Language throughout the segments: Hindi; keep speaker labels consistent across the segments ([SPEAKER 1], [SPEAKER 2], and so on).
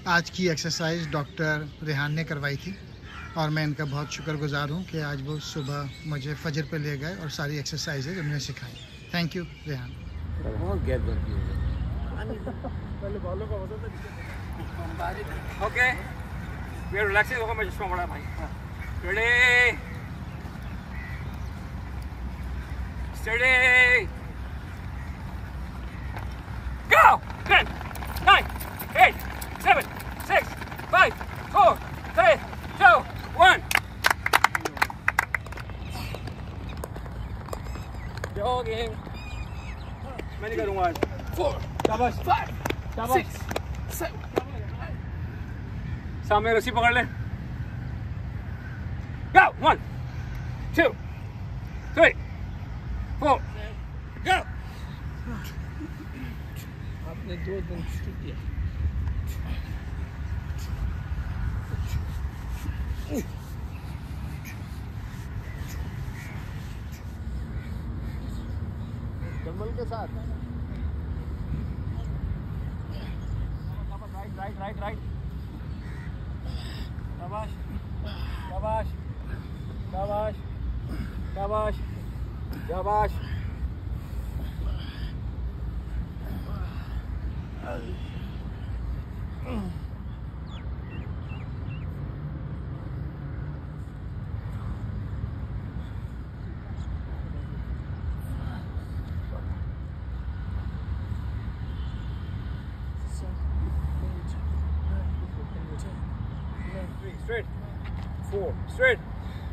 [SPEAKER 1] आज की एक्सरसाइज डॉक्टर रेहान ने करवाई थी और मैं इनका बहुत शुक्रगुजार हूँ कि आज वो सुबह मुझे फजर पे ले गए और सारी एक्सरसाइजेज उन्होंने सिखाई। Thank you Rehan.
[SPEAKER 2] Okay, we are relaxing होगा। मैं जिसमें बड़ा भाई रेडी स्टडी go 10 9 8 7 6 5 4 3 2 1 jogging मैं नहीं करूँगा आज 4 शाबाश 5 6 7 सामने रस्सी पकड़ ले go 1 2 3 4 go आपने 2 दिन छूट दिया। डंबल के साथ राइट शाबाश शाबाश शाबाश शाबाश शाबाश straight 4 straight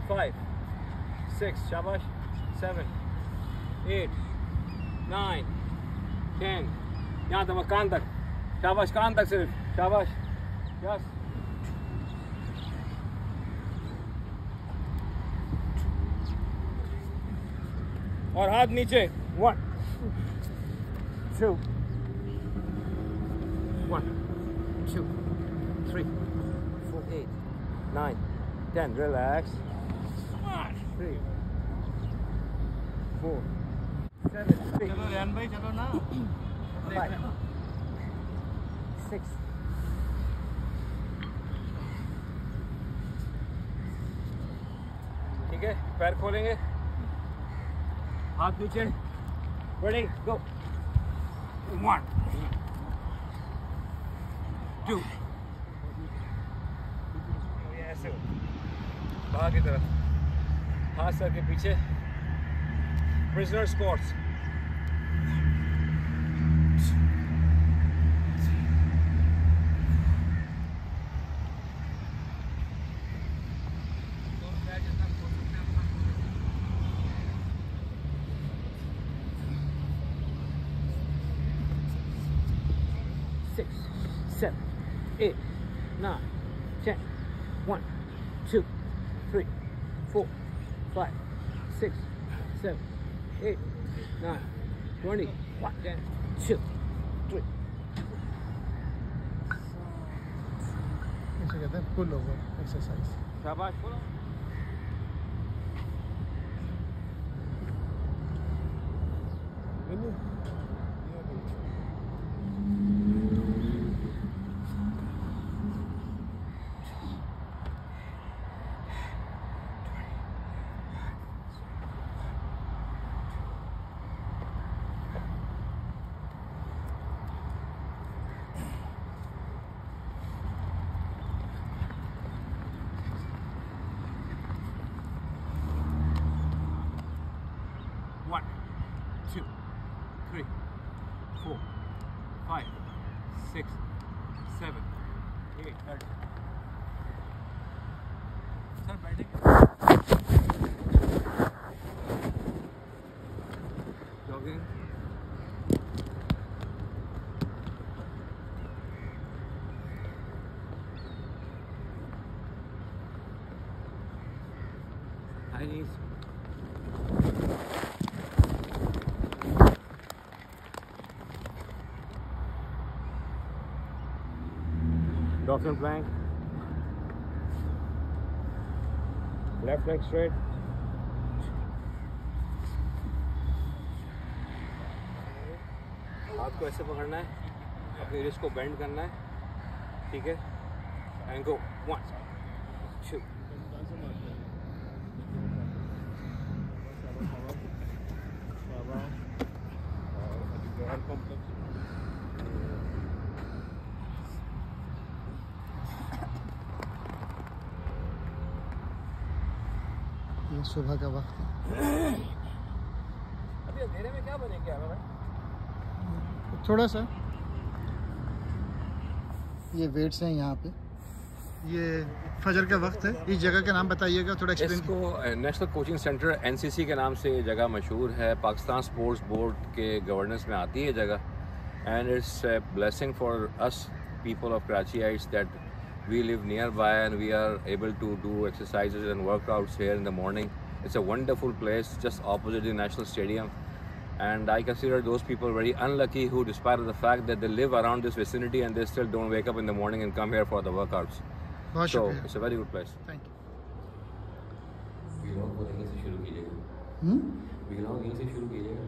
[SPEAKER 2] 5 6 shabash 7 8 9 10 यहाँ तक कान तक शाबाश कान तक सिर्फ शाबाश यस और हाथ नीचे 1 2 1 2 3 4 8 9 10 relax 3 4 7 चलो रेहान भाई चलो ना 5 6 ठीक है पैर खोलेंगे हाथ नीचे ready go 1 2 ऐसे बाहर की तरफ हाथ सर के पीछे prisoner squats Six, 7, 8, 9, 10, 1, 2, 3, 4, 5, 6, 7, 8, 9, 20, 1, 10, 2, 3.
[SPEAKER 1] इसे कहते हैं पुल ओवर एक्सरसाइज।
[SPEAKER 2] शाबाश बोलो। One, 2, 3, 4, 5, 6, 7, 8. सर बैठेंगे। जॉगिंग। हाई नीज। Dolphin plank, left leg straight, हाथ को ऐसे पकड़ना है, अपनी रिस्ट को बेंड करना है, ठीक है, and go 1 2
[SPEAKER 1] ये सुबह का वक्त है।
[SPEAKER 2] अभी अंधेरे में क्या बनेंगे हमें भाई?
[SPEAKER 1] थोड़ा सा ये वेट्स हैं यहाँ पे। ये फजर का वक्त है। इस जगह का नाम बताइएगा, थोड़ा एक्सप्लेन।
[SPEAKER 2] इसको नेशनल कोचिंग सेंटर एनसीसी के नाम से ये जगह मशहूर है। पाकिस्तान स्पोर्ट्स बोर्ड के गवर्नेंस में आती है ये जगह। And it's a blessing for us people of Karachiites that we live nearby and we are able to do exercises and workouts here in the morning. It's a wonderful place just opposite the national stadium, and I consider those people very unlucky who, despite of the fact that they live around this vicinity, and they still don't wake up in the morning and come here for the workouts. So it's a very good place.
[SPEAKER 1] Thank you.
[SPEAKER 2] Vlog यहीं से शुरू कीजिएगा। Vlog यहीं से शुरू कीजिएगा।